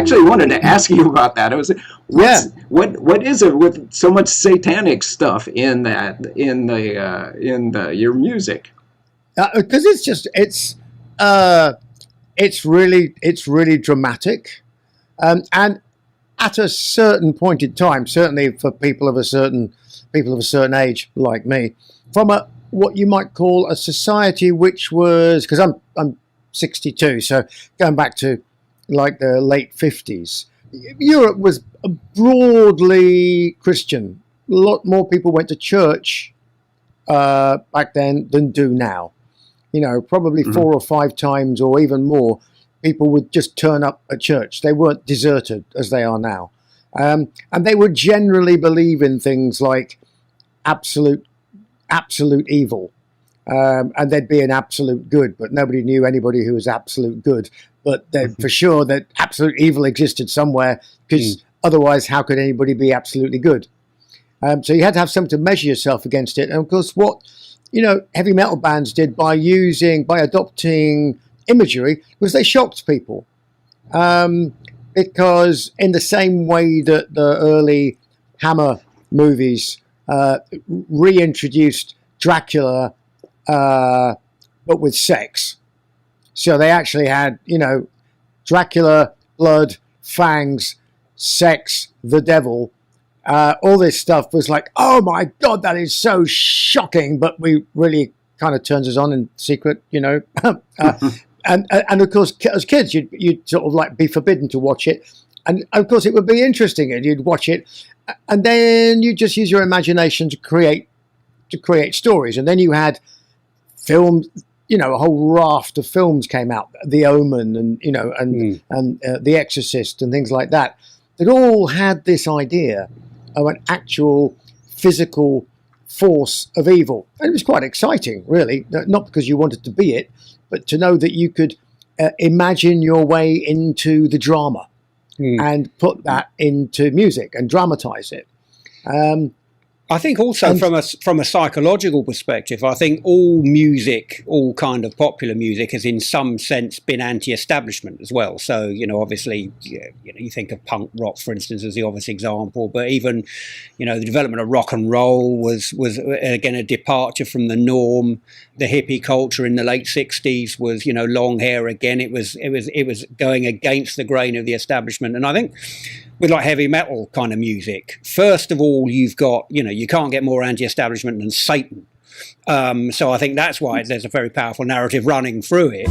actually wanted to ask you about that. What is it with so much satanic stuff in your music? Because it's really dramatic, and at a certain point in time, certainly for people of a certain age like me, from what you might call a society which was, because I'm 62, so going back to like the late 50s, Europe was broadly Christian. A lot more people went to church back then than do now. You know, probably 4 or 5 times or even more, people would just turn up at church. They weren't deserted as they are now. And they would generally believe in things like absolute evil. And there'd be an absolute good, but nobody knew anybody who was absolute good. But for sure that absolute evil existed somewhere, because otherwise how could anybody be absolutely good? So you had to have something to measure yourself against it. And of course, what heavy metal bands did by adopting imagery was they shocked people. Because in the same way that the early Hammer movies reintroduced Dracula, but with sex. So they actually had, Dracula, blood, fangs, sex, the devil. All this stuff was like, oh my God, that is so shocking. But we really kind of turns us on in secret, And of course, as kids, you'd sort of like be forbidden to watch it. And of course, it would be interesting, and you'd watch it. And then you just use your imagination to create stories. And then you had films, a whole raft of films came out, The Omen and The Exorcist and things like that. That all had this idea of an actual physical force of evil. And it was quite exciting, really, not because you wanted to be it, but to know that you could imagine your way into the drama and put that into music and dramatize it. I think also from a psychological perspective, I think all music, all kind of popular music, has in some sense been anti-establishment as well. So, obviously, you think of punk rock, for instance, as the obvious example, but even, the development of rock and roll was again a departure from the norm. The hippie culture in the late 60s was, long hair again. It was going against the grain of the establishment. And I think with like heavy metal kind of music, first of all, you've got, you can't get more anti-establishment than Satan. So I think that's why there's a very powerful narrative running through it.